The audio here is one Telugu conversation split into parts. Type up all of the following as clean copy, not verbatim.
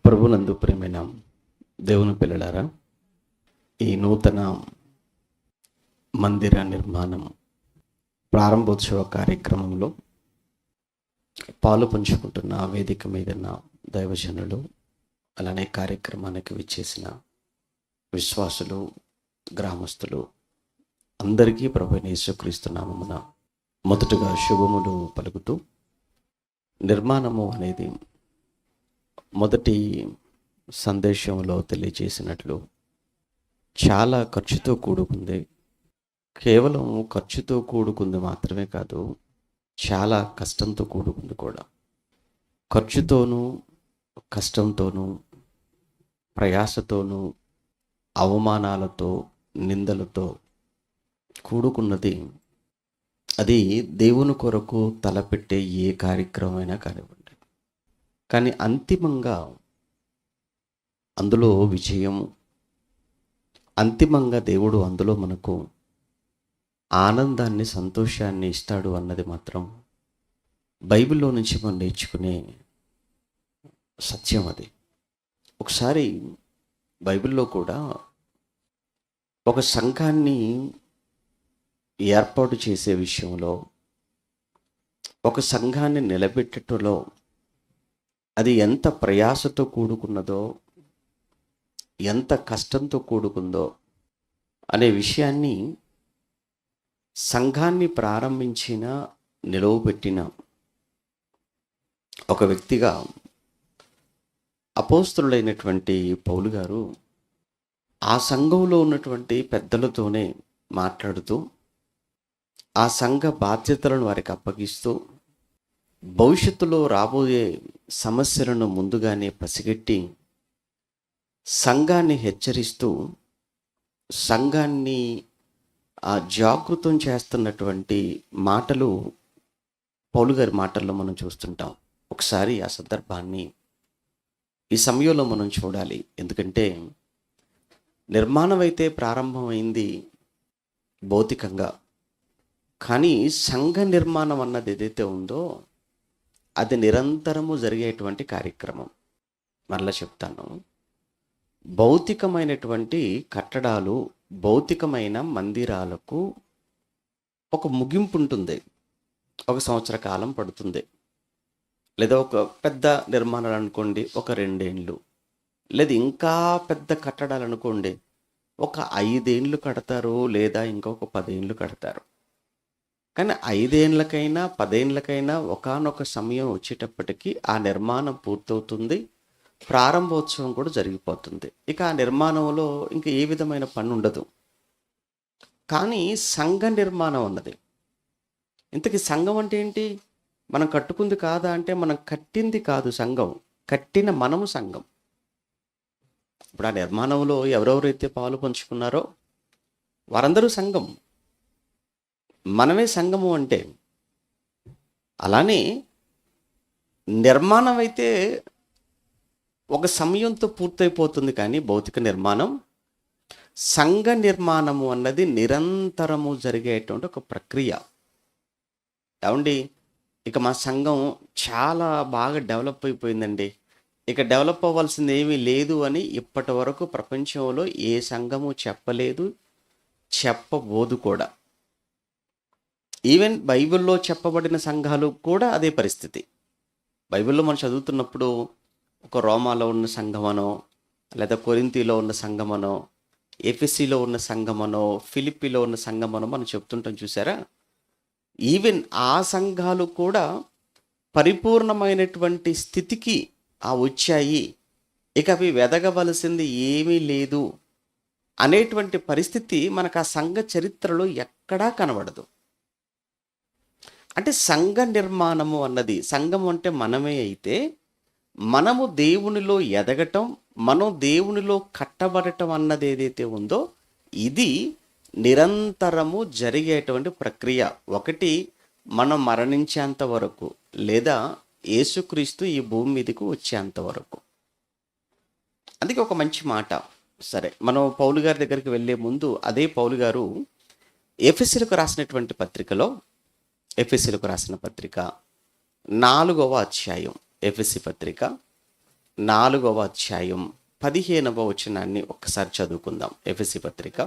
ప్రభునందు ప్రేమైన దేవుని పిల్లలారా, ఈ నూతన మందిర నిర్మాణం ప్రారంభోత్సవ కార్యక్రమంలో పాలు పంచుకుంటున్న వేదిక మీదన్న దైవజనులు, అలానే కార్యక్రమానికి విచ్చేసిన విశ్వాసులు, గ్రామస్తులు అందరికీ ప్రభువైన యేసుక్రీస్తు నామమున మొదటగా శుభములు పలుకుతూ, నిర్మాణము అనేది మొదటి సందేశంలో తెలియజేసినట్లు చాలా ఖర్చుతో కూడుకుంది. కేవలం ఖర్చుతో కూడుకుంది మాత్రమే కాదు, చాలా కష్టంతో కూడుకుంది కూడా. ఖర్చుతోనూ, కష్టంతోనూ, ప్రయాసతోనూ, అవమానాలతో, నిందలతో కూడుకున్నది. అది దేవుని కొరకు తలపెట్టే ఏ కార్యక్రమమైనా కానివ్వండి. కానీ అంతిమంగా అందులో విజయము, అంతిమంగా దేవుడు అందులో మనకు ఆనందాన్ని, సంతోషాన్ని ఇస్తాడు అన్నది మాత్రం బైబిల్లో నుంచి మనం నేర్చుకునే సత్యం అది. ఒకసారి బైబిల్లో కూడా ఒక సంఘాన్ని ఏర్పాటు చేసే విషయంలో, ఒక సంఘాన్ని నిలబెట్టడంలో అది ఎంత ప్రయాసతో కూడుకున్నదో, ఎంత కష్టంతో కూడుకుందో అనే విషయాన్ని సంఘాన్ని ప్రారంభించిన, నిలవబెట్టిన ఒక వ్యక్తిగా అపోస్తలుడైనటువంటి పౌలు గారు ఆ సంఘంలో ఉన్నటువంటి పెద్దలతోనే మాట్లాడుతూ, ఆ సంఘ బాధ్యతలను వారికి అప్పగిస్తూ, భవిష్యత్తులో రాబోయే సమస్యలను ముందుగానే పసిగట్టి సంఘాన్ని హెచ్చరిస్తూ, సంఘాన్ని జాగృతం చేస్తున్నటువంటి మాటలు పౌలు గారి మాటల్లో మనం చూస్తుంటాం. ఒకసారి ఆ సందర్భాన్ని ఈ సమయంలో మనం చూడాలి. ఎందుకంటే నిర్మాణం అయితే ప్రారంభమైంది భౌతికంగా, కానీ సంఘ నిర్మాణం అన్నది ఏదైతే ఉందో అది నిరంతరము జరిగేటువంటి కార్యక్రమం. మరలా చెప్తాను, భౌతికమైనటువంటి కట్టడాలు, భౌతికమైన మందిరాలకు ఒక ముగింపు ఉంటుంది. ఒక సంవత్సర కాలం పడుతుంది. లేదా ఒక పెద్ద నిర్మాణాలు అనుకోండి, ఒక 2 ఏళ్ళు. లేదా ఇంకా పెద్ద కట్టడాలు అనుకోండి, ఒక 5 ఏళ్ళు కడతారు, లేదా ఇంకొక 10 ఏళ్ళు కడతారు. కానీ 5 ఏళ్ళకైనా 10 ఏళ్ళకైనా ఒకానొక సమయం వచ్చేటప్పటికి ఆ నిర్మాణం పూర్తవుతుంది, ప్రారంభోత్సవం కూడా జరిగిపోతుంది. ఇక ఆ నిర్మాణంలో ఇంకా ఏ విధమైన పని ఉండదు. కానీ సంఘ నిర్మాణం అన్నది, ఇంతకీ సంఘం అంటే ఏంటి? మనం కట్టుకుంది కాదా అంటే, మనం కట్టింది కాదు సంఘం, కట్టిన మనము సంఘం. ఇప్పుడు ఆ నిర్మాణంలో ఎవరెవరైతే పాలు పంచుకున్నారో వారందరూ సంఘం, మనమే సంఘము అంటే. అలానే నిర్మాణం అయితే ఒక సమయంతో పూర్తయిపోతుంది, కానీ భౌతిక నిర్మాణం, సంఘ నిర్మాణము అన్నది నిరంతరము జరిగేటువంటి ఒక ప్రక్రియ. ఏమండి, ఇక మా సంఘం చాలా బాగా డెవలప్ అయిపోయిందండి, ఇక డెవలప్ అవ్వాల్సింది ఏమీ లేదు అని ఇప్పటి వరకు ప్రపంచంలో ఏ సంఘము చెప్పలేదు, చెప్పబోదు కూడా. ఈవెన్ బైబిల్లో చెప్పబడిన సంఘాలు కూడా అదే పరిస్థితి. బైబిల్లో మనం చదువుతున్నప్పుడు ఒక రోమాలో ఉన్న సంఘమనో, లేదా కొరింథీలో ఉన్న సంఘమనో, ఎఫెసీలో ఉన్న సంఘమనో, ఫిలిప్పీలో ఉన్న సంఘమనో మనం చెప్తుంటాం, చూసారా? ఈవెన్ ఆ సంఘాలు కూడా పరిపూర్ణమైనటువంటి స్థితికి వచ్చాయి, ఇక అవి వెదగవలసింది ఏమీ లేదు అనేటువంటి పరిస్థితి మనకు ఆ సంఘ చరిత్రలో ఎక్కడా కనబడదు. అంటే సంఘ నిర్మాణము అన్నది, సంఘం అంటే మనమే అయితే, మనము దేవునిలో ఎదగటం, మనం దేవునిలో కట్టబడటం అన్నది ఏదైతే ఉందో ఇది నిరంతరము జరిగేటువంటి ప్రక్రియ. ఒకటి మనం మరణించేంత వరకు, లేదా యేసుక్రీస్తు ఈ భూమి మీదకు వచ్చేంత వరకు. అందుకే ఒక మంచి మాట. సరే, మనం పౌలు గారి దగ్గరికి వెళ్ళే ముందు అదే పౌలు గారు ఎఫెసీలకు రాసినటువంటి పత్రికలో, ఎఫెసీలకు రాసిన పత్రిక 4వ అధ్యాయం, ఎఫెసీ పత్రిక 4వ అధ్యాయం 15వ వచనాన్ని ఒక్కసారి చదువుకుందాం. ఎఫెసీ పత్రిక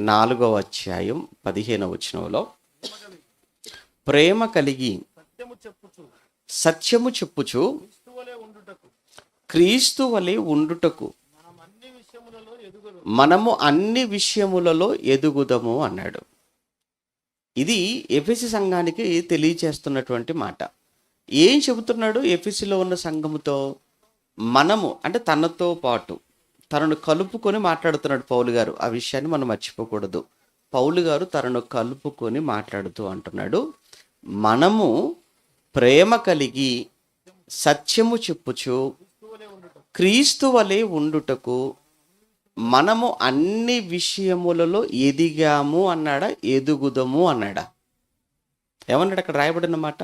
4వ అధ్యాయం 15వ వచనంలో, ప్రేమ కలిగి సత్యము చెప్పుచు క్రీస్తు వలె ఉండుటకు మనము అన్ని విషయములలో ఎదుగుదము అన్నాడు. ఇది ఎఫెసీ సంఘానికి తెలియచేస్తున్నటువంటి మాట. ఏం చెబుతున్నాడు? ఎఫెసీలో ఉన్న సంఘముతో మనము అంటే తనతో పాటు తనను కలుపుకొని మాట్లాడుతున్నాడు పౌలు గారు. ఆ విషయాన్ని మనం మర్చిపోకూడదు. పౌలు గారు తనను కలుపుకొని మాట్లాడుతూ అంటున్నాడు, మనము ప్రేమ కలిగి సత్యము చెప్పుచు క్రీస్తు వలె ఉండుటకు మనము అన్ని విషయములలో ఎదిగాము అన్నాడా, ఎదుగుదము అన్నాడా? ఏమన్నాడు అక్కడ రాయబడిన మాట?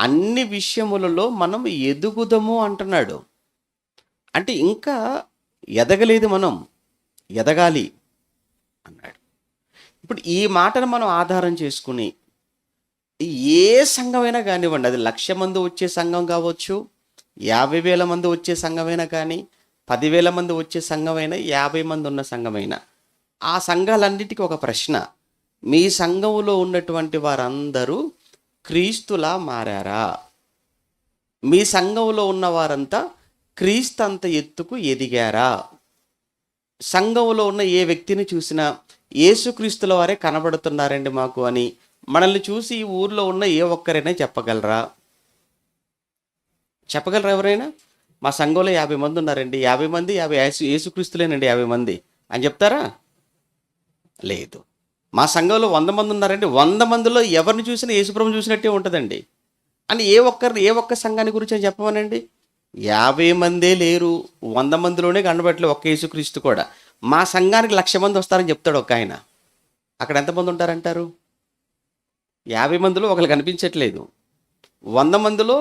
అన్ని విషయములలో మనం ఎదుగుదము అంటున్నాడు. అంటే ఇంకా ఎదగలేదు, మనం ఎదగాలి అన్నాడు. ఇప్పుడు ఈ మాటను మనం ఆధారం చేసుకుని ఏ సంఘమైనా కానివ్వండి, అది 1,00,000 మంది వచ్చే సంఘం కావచ్చు, 50,000 మంది వచ్చే సంఘమైనా కానీ, 10,000 మంది వచ్చే సంఘమైనా, 50 మంది ఉన్న సంఘమైనా, ఆ సంఘాలన్నిటికీ ఒక ప్రశ్న: మీ సంఘంలో ఉన్నటువంటి వారందరూ క్రీస్తులా మారారా? మీ సంఘంలో ఉన్న వారంతా క్రీస్తు అంత ఎత్తుకు ఎదిగారా? సంఘంలో ఉన్న ఏ వ్యక్తిని చూసినా యేసుక్రీస్తుల వారే కనబడుతున్నారండి మాకు అని మనల్ని చూసి ఈ ఊర్లో ఉన్న ఏ ఒక్కరైనా చెప్పగలరా? ఎవరైనా? మా సంఘంలో 50 మంది ఉన్నారండి, 50 మంది 50 యేసుక్రీస్తులేనండి 50 మంది అని చెప్తారా? లేదు. మా సంఘంలో 100 మంది ఉన్నారండి, 100 మందిలో ఎవరిని చూసినా యేసుప్రభుని చూసినట్టే ఉంటుందండి అని ఏ ఒక్క సంఘాన్ని గురించి అని చెప్పమనండి. 50 మందే లేరు, 100 మందిలోనే కనబడట్లేదు ఒక్క యేసుక్రీస్తు కూడా. మా సంఘానికి 1,00,000 మంది వస్తారని చెప్తాడు ఒక ఆయన. అక్కడ ఎంతమంది ఉంటారంటారు? 50 మందిలో ఒకరు కనిపించట్లేదు, 100 మందిలో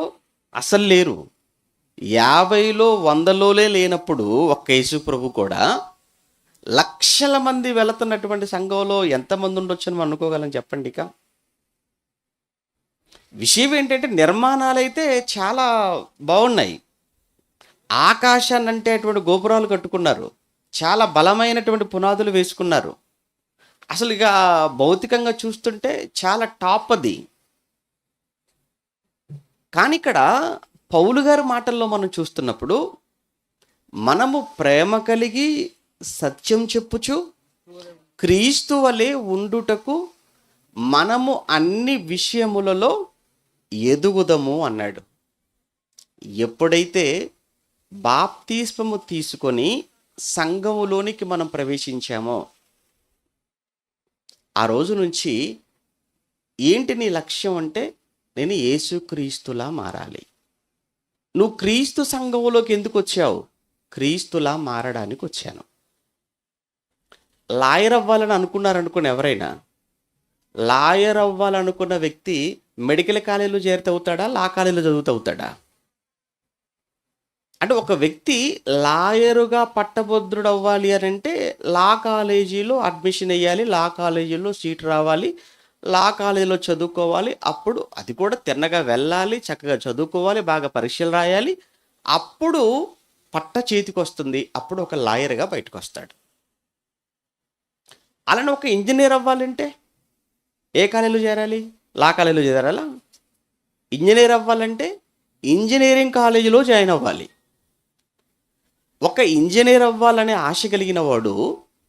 అసలు లేరు. 50లో 100లోనే లేనప్పుడు ఒక్క యేసు ప్రభు కూడా లక్షల మంది వెళుతున్నటువంటి సంఘంలో ఎంతమంది ఉండొచ్చు అని అనుకోగలం చెప్పండి. ఇక విషయం ఏంటంటే, నిర్మాణాలు అయితే చాలా బాగున్నాయి. ఆకాశాన్ని అంటే అటువంటి గోపురాలు కట్టుకున్నారు, చాలా బలమైనటువంటి పునాదులు వేసుకున్నారు. అసలు ఇక భౌతికంగా చూస్తుంటే చాలా టాప్ అది. కానీ ఇక్కడ పౌలు గారి మాటల్లో మనం చూస్తున్నప్పుడు, మనము ప్రేమ కలిగి సత్యం చెప్పుచు క్రీస్తు వలె ఉండుటకు మనము అన్ని విషయములలో ఎదుగుదము అన్నాడు. ఎప్పుడైతే బాప్తిస్మము తీసుకొని సంఘములోనికి మనం ప్రవేశించామో ఆ రోజు నుంచి ఏంటి నీ లక్ష్యం అంటే, నేను యేసుక్రీస్తులా మారాలి. నువ్వు క్రీస్తు సంఘంలోకి ఎందుకు వచ్చావు? క్రీస్తులా మారడానికి వచ్చాను. లాయర్ అవ్వాలని అనుకున్నారనుకున్న ఎవరైనా, లాయర్ అవ్వాలనుకున్న వ్యక్తి మెడికల్ కాలేజీలో చేరితే అవుతాడా, లా కాలేజీలో చదువుతూ అవుతాడా? అంటే ఒక వ్యక్తి లాయరుగా పట్టభద్రుడు అవ్వాలి అని అంటే లా కాలేజీలో అడ్మిషన్ వేయాలి, లా కాలేజీలో సీట్ రావాలి, లా కాలేజీలో చదువుకోవాలి. అప్పుడు అది కూడా తిన్నగా వెళ్ళాలి, చక్కగా చదువుకోవాలి, బాగా పరీక్షలు రాయాలి. అప్పుడు పట్ట చేతికి వస్తుంది, అప్పుడు ఒక లాయర్గా బయటకు వస్తాడు. అలానే ఒక ఇంజనీర్ అవ్వాలంటే ఏ కాలేజీలో చేరాలి? లా కాలేజీలో చేరాలా? ఇంజనీర్ అవ్వాలంటే ఇంజనీరింగ్ కాలేజీలో జాయిన్ అవ్వాలి. ఒక ఇంజనీర్ అవ్వాలనే ఆశ కలిగిన వాడు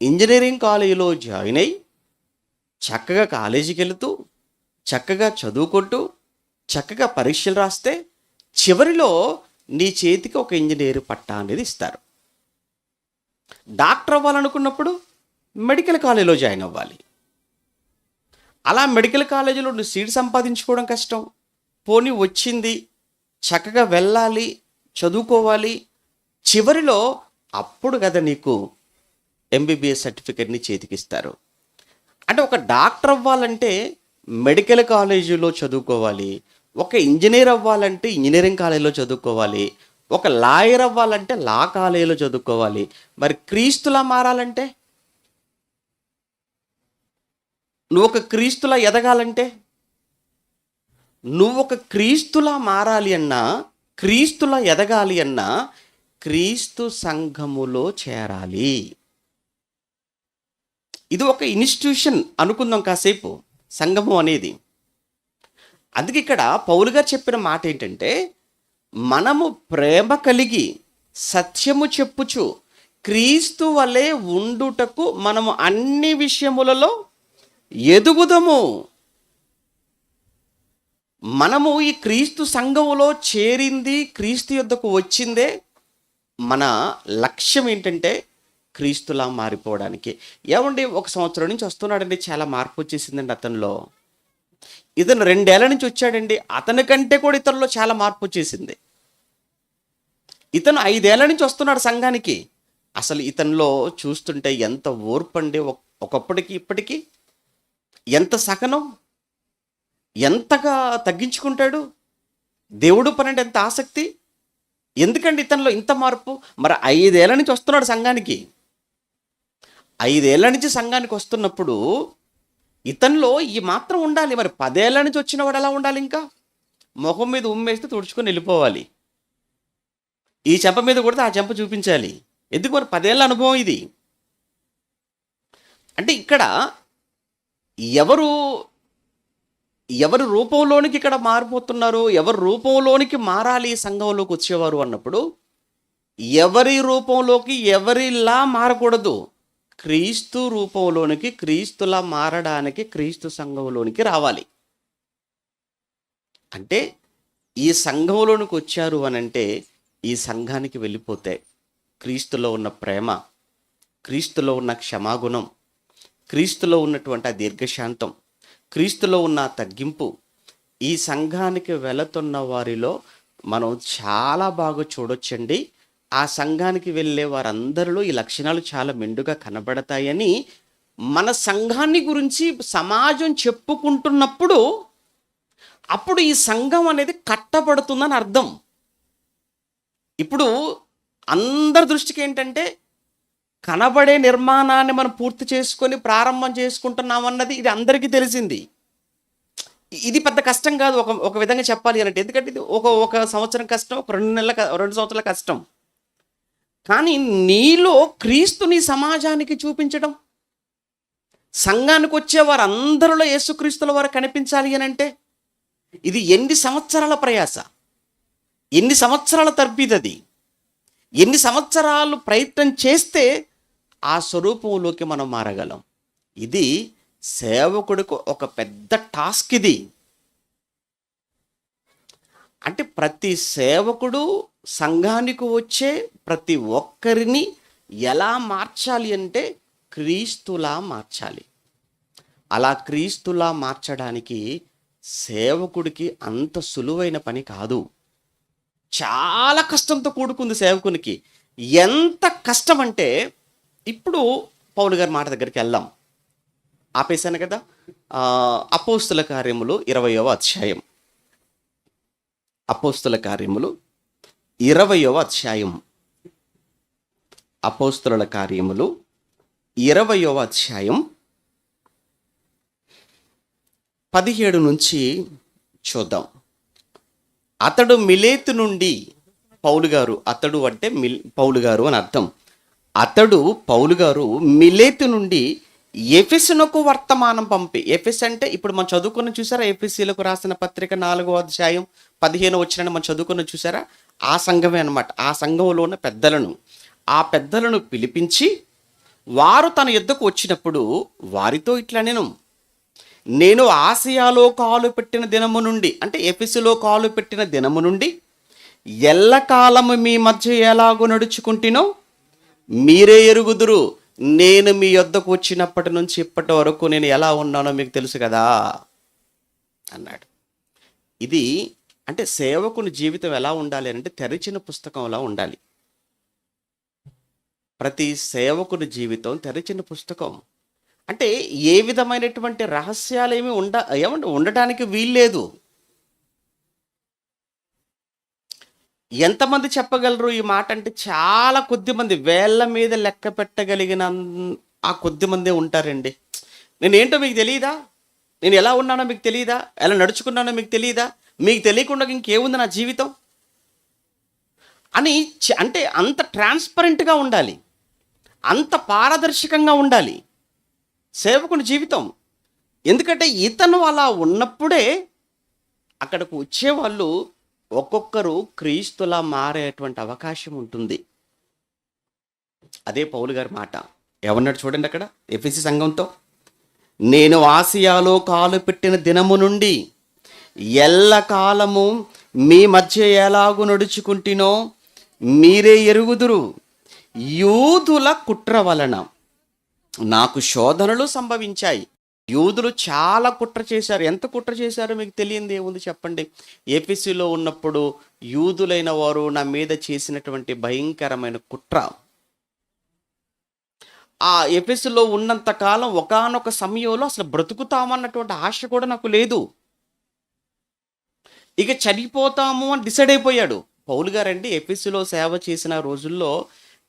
ఇంజనీరింగ్ కాలేజీలో జాయిన్ అయ్యి చక్కగా కాలేజీకి వెళుతూ చక్కగా చదువుకుంటూ చక్కగా పరీక్షలు రాస్తే చివరిలో నీ చేతికి ఒక ఇంజనీర్ పట్టా అనేది ఇస్తారు. డాక్టర్ అవ్వాలనుకున్నప్పుడు మెడికల్ కాలేజీలో జాయిన్ అవ్వాలి. అలా మెడికల్ కాలేజీలో నువ్వు సీట్ సంపాదించుకోవడం కష్టం. పోనీ వచ్చింది, చక్కగా వెళ్ళాలి, చదువుకోవాలి. చివరిలో అప్పుడు కదా నీకు ఎంబీబీఎస్ సర్టిఫికెట్ని చేతికిస్తారు. అంటే ఒక డాక్టర్ అవ్వాలంటే మెడికల్ కాలేజీలో చదువుకోవాలి, ఒక ఇంజనీర్ అవ్వాలంటే ఇంజనీరింగ్ కాలేజీలో చదువుకోవాలి, ఒక లాయర్ అవ్వాలంటే లా కాలేజీలో చదువుకోవాలి. మరి క్రీస్తులా మారాలంటే, నువ్వు ఒక క్రీస్తులా ఎదగాలంటే, నువ్వు ఒక క్రీస్తులా మారాలి అన్నా క్రీస్తులా ఎదగాలి అన్నా క్రీస్తు సంఘములో చేరాలి. ఇది ఒక ఇన్స్టిట్యూషన్ అనుకుందాం కాసేపు, సంఘము అనేది. అందుకే ఇక్కడ పౌలు గారు చెప్పిన మాట ఏంటంటే, మనము ప్రేమ కలిగి సత్యము చెప్పుచు క్రీస్తు వలె ఉండుటకు మనము అన్ని విషయములలో ఎదుగుదము. మనము ఈ క్రీస్తు సంఘములో చేరింది, క్రీస్తు యొద్దకు వచ్చిందే మన లక్ష్యం ఏంటంటే క్రీస్తులా మారిపోవడానికి. ఏమండి, 1 సంవత్సరం నుంచి వస్తున్నాడండి, చాలా మార్పు వచ్చేసిందండి అతనిలో. ఇతను 2 ఏళ్ల నుంచి వచ్చాడండి, అతని కంటే కూడా ఇతనిలో చాలా మార్పు వచ్చేసింది. ఇతను 5 ఏళ్ల నుంచి వస్తున్నాడు సంఘానికి. అసలు ఇతనిలో చూస్తుంటే ఎంత ఓర్పు అండి, ఒకప్పటికి ఇప్పటికీ ఎంత సహనం, ఎంతగా తగ్గించుకుంటాడు. దేవుడు పనంటే ఎంత ఆసక్తి. ఎందుకండి ఇతనిలో ఇంత మార్పు? మరి 5 ఏళ్ల నుంచి వస్తున్నాడు సంఘానికి. 5 ఏళ్ల నుంచి సంఘానికి వస్తున్నప్పుడు ఇతనిలో ఈ మాత్రం ఉండాలి. మరి 10 ఏళ్ల నుంచి వచ్చిన వాడు ఎలా ఉండాలి? ఇంకా మొహం మీద ఉమ్మేస్తే తుడుచుకొని వెళ్ళిపోవాలి. ఈ చెంప మీద కొడితే ఆ చెంప చూపించాలి. ఎందుకు? మరి 10 ఏళ్ల అనుభవం ఇది. అంటే ఇక్కడ ఎవరి రూపంలోనికి ఇక్కడ మారిపోతున్నారు, ఎవరి రూపంలోనికి మారాలి సంఘంలోకి వచ్చేవారు అన్నప్పుడు, ఎవరి రూపంలోకి ఎవరిలా మారకూడదు, క్రీస్తు రూపంలోనికి, క్రీస్తులా మారడానికి క్రీస్తు సంఘంలోనికి రావాలి. అంటే ఈ సంఘంలోనికి వచ్చారు అనంటే ఈ సంఘానికి వెళ్ళిపోతే క్రీస్తులో ఉన్న ప్రేమ, క్రీస్తులో ఉన్న క్షమాగుణం, క్రీస్తులో ఉన్నటువంటి ఆ దీర్ఘశాంతం, క్రీస్తులో ఉన్న తగ్గింపు ఈ సంఘానికి వెళుతున్న వారిలో మనం చాలా బాగా చూడొచ్చండి. ఆ సంఘానికి వెళ్ళే వారందరిలో ఈ లక్షణాలు చాలా మెండుగా కనబడతాయని మన సంఘాన్ని గురించి సమాజం చెప్పుకుంటున్నప్పుడు అప్పుడు ఈ సంఘం అనేది కట్టబడుతుందని అర్థం. ఇప్పుడు అందరి దృష్టికి ఏంటంటే కనబడే నిర్మాణాన్ని మనం పూర్తి చేసుకొని ప్రారంభం చేసుకుంటున్నామన్నది ఇది అందరికీ తెలిసింది. ఇది పెద్ద కష్టం కాదు ఒక విధంగా చెప్పాలి అంటే. ఎందుకంటే ఇది ఒక సంవత్సరం కష్టం, ఒక 2 సంవత్సరాల కష్టం. కానీ నీలో క్రీస్తుని సమాజానికి చూపించడం, సంఘానికి వచ్చే వారు అందరిలో యేసుక్రీస్తుల వారు కనిపించాలి అని అంటే ఇది ఎన్ని సంవత్సరాల ప్రయాస, ఎన్ని సంవత్సరాల తర్బీదది, ఎన్ని సంవత్సరాలు ప్రయత్నం చేస్తే ఆ స్వరూపంలోకి మనం మారగలం. ఇది సేవకుడికి ఒక పెద్ద టాస్క్ ఇది. అంటే ప్రతి సేవకుడు సంఘానికి వచ్చే ప్రతి ఒక్కరిని ఎలా మార్చాలి అంటే క్రీస్తులా మార్చాలి. అలా క్రీస్తులా మార్చడానికి సేవకుడికి అంత సులువైన పని కాదు. చాలా కష్టంతో కూడుకుంది సేవకునికి. ఎంత కష్టం అంటే, ఇప్పుడు పౌలు గారి మాట దగ్గరికి వెళ్దాం. ఆపేశాను కదా. అపోస్తుల కార్యములు 20వ అధ్యాయం. అపోస్తుల కార్యములు 20వ అధ్యాయం. అపోస్తుల కార్యములు 20వ అధ్యాయం 17 నుంచి చూద్దాం. అతడు మిలేతు నుండి, పౌలు గారు, అతడు అంటే పౌలు గారు అని అర్థం. అతడు పౌలు గారు మిలేతు నుండి ఎఫెసునకు వర్తమానం పంపి, ఎఫెస్ అంటే ఇప్పుడు మనం చదువుకున్న చూసారా, ఎఫెసీలకు రాసిన పత్రిక 4వ అధ్యాయం 15 వచనాన్ని మనం చదువుకున్న చూసారా, ఆ సంఘమే అన్నమాట. ఆ సంఘంలో ఉన్న ఆ పెద్దలను పిలిపించి వారు తన యుద్ధకు వచ్చినప్పుడు వారితో ఇట్లా నేను ఆసియాలో కాలు పెట్టిన దినము నుండి, అంటే ఎఫెసులో కాలు పెట్టిన దినము నుండి ఎల్లకాలము మీ మధ్య ఎలాగో నడుచుకుంటునో మీరే ఎరుగుదురు. నేను మీ యొద్దకు వచ్చినప్పటి నుంచి ఇప్పటి వరకు నేను ఎలా ఉన్నానో మీకు తెలుసు కదా అన్నాడు. ఇది అంటే సేవకుని జీవితం ఎలా ఉండాలి అంటే తెరిచిన పుస్తకంలా ఉండాలి. ప్రతి సేవకుని జీవితం తెరిచిన పుస్తకం. అంటే ఏ విధమైనటువంటి రహస్యాలు ఏమి ఉండటానికి వీల్లేదు. ఎంతమంది చెప్పగలరు ఈ మాట అంటే? చాలా కొద్ది మంది, వేళ్ళ మీద లెక్క పెట్టగలిగిన ఆ కొద్ది మందే ఉంటారండి. నేనేంటో మీకు తెలియదా? నేను ఎలా ఉన్నానో మీకు తెలియదా? ఎలా నడుచుకున్నానో మీకు తెలియదా? మీకు తెలియకుండా ఇంకేముంది నా జీవితం? అని అంటే అంత ట్రాన్స్పరెంట్గా ఉండాలి, అంత పారదర్శకంగా ఉండాలి సేవకుని జీవితం. ఎందుకంటే ఇతను అలా ఉన్నప్పుడే అక్కడికి వచ్చేవాళ్ళు ఒక్కొక్కరు క్రీస్తులా మారేటువంటి అవకాశం ఉంటుంది. అదే పౌలు గారి మాట. ఏమన్నాడు చూడండి అక్కడ ఎఫెసీ సంఘంతో, నేను ఆసియాలో కాలు పెట్టిన దినము నుండి ఎల్లకాలము మీ మధ్య ఎలాగు నడుచుకుంటునో మీరే ఎరుగుదురు. యూదుల కుట్ర వలన నాకు శోధనలు సంభవించాయి. యూదులు చాలా కుట్ర చేశారు. ఎంత కుట్ర చేశారో మీకు తెలియంది ఏముంది చెప్పండి. ఎఫెసీలో ఉన్నప్పుడు యూదులైన వారు నా మీద చేసినటువంటి భయంకరమైన కుట్ర. ఆ ఎఫెసీలో ఉన్నంత కాలం ఒకానొక సమయంలో అసలు బ్రతుకుతామన్నటువంటి ఆశ కూడా నాకు లేదు. ఇక చనిపోతాము అని డిసైడ్ అయిపోయాడు పౌలు గారండి. ఎఫెసీలో సేవ చేసిన రోజుల్లో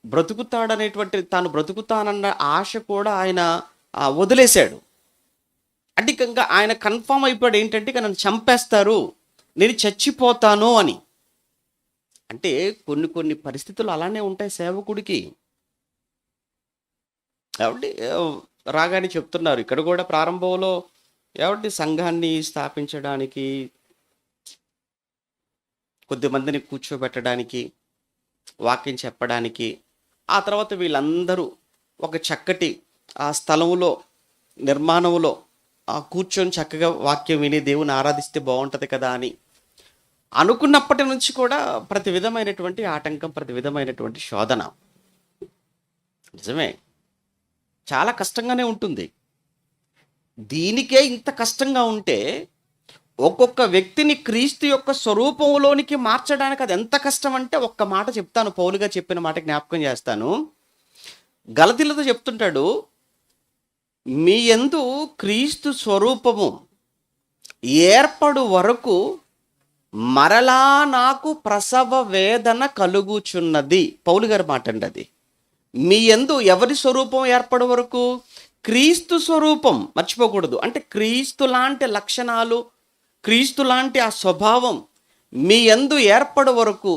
బ్రతుకుతాడనేటువంటి, తాను బ్రతుకుతానన్న ఆశ కూడా ఆయన వదిలేశాడు. అధికంగా ఆయన కన్ఫామ్ అయిపోయాడు ఏంటంటే ఇక నన్ను చంపేస్తారు, నేను చచ్చిపోతాను అని. అంటే కొన్ని కొన్ని పరిస్థితులు అలానే ఉంటాయి సేవకుడికి. కాబట్టి రాగానే చెప్తున్నారు ఇక్కడ కూడా ప్రారంభంలో కాబట్టి సంఘాన్ని స్థాపించడానికి, కొద్దిమందిని కూర్చోబెట్టడానికి, వాక్యం చెప్పడానికి, ఆ తర్వాత వీళ్ళందరూ ఒక చక్కటి ఆ స్థలంలో నిర్మాణంలో కూర్చొని చక్కగా వాక్యం విని దేవుని ఆరాధిస్తే బాగుంటుంది కదా అని అనుకున్నప్పటి నుంచి కూడా ప్రతి విధమైనటువంటి ఆటంకం, ప్రతి విధమైనటువంటి శోధన. నిజమే, చాలా కష్టంగానే ఉంటుంది. దీనికే ఇంత కష్టంగా ఉంటే ఒక్కొక్క వ్యక్తిని క్రీస్తు యొక్క స్వరూపంలోనికి మార్చడానికి అది ఎంత కష్టం అంటే, ఒక్క మాట చెప్తాను, పౌలుగా చెప్పిన మాట జ్ఞాపకం చేస్తాను. గలతీయులతో చెప్తుంటాడు, మీ యందు క్రీస్తు స్వరూపము ఏర్పడు వరకు మరలా నాకు ప్రసవ వేదన కలుగుచున్నది. పౌలు గారి మాట అండి అది. మీ యందు ఎవరి స్వరూపం ఏర్పడు వరకు? క్రీస్తు స్వరూపం, మర్చిపోకూడదు. అంటే క్రీస్తు లాంటి లక్షణాలు, క్రీస్తు లాంటి ఆ స్వభావం మీ యందు ఏర్పడు వరకు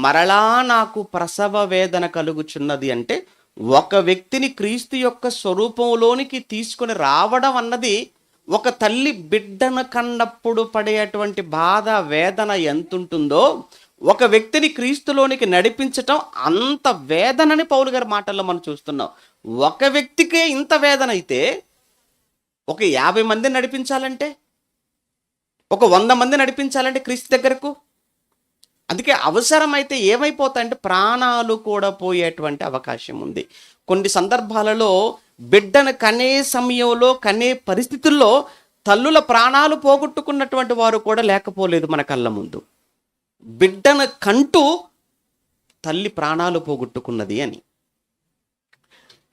మరలా నాకు ప్రసవ వేదన కలుగుచున్నది. అంటే ఒక వ్యక్తిని క్రీస్తు యొక్క స్వరూపంలోనికి తీసుకొని రావడం అన్నది ఒక తల్లి బిడ్డను కన్నప్పుడు పడేటువంటి బాధ, వేదన ఎంతుంటుందో ఒక వ్యక్తిని క్రీస్తులోనికి నడిపించటం అంత వేదనని పౌలు గారి మాటల్లో మనం చూస్తున్నాం. ఒక వ్యక్తికే ఇంత వేదన అయితే ఒక 50 మందిని నడిపించాలంటే, ఒక 100 మంది నడిపించాలంటే క్రీస్తు దగ్గరకు, అందుకే అవసరమైతే ఏమైపోతాయంటే ప్రాణాలు కూడా పోయేటువంటి అవకాశం ఉంది. కొన్ని సందర్భాలలో బిడ్డను కనే సమయంలో, కనే పరిస్థితుల్లో తల్లుల ప్రాణాలు పోగొట్టుకున్నటువంటి వారు కూడా లేకపోలేదు మన కళ్ళ ముందు. బిడ్డను కంటూ తల్లి ప్రాణాలు పోగొట్టుకున్నది అని.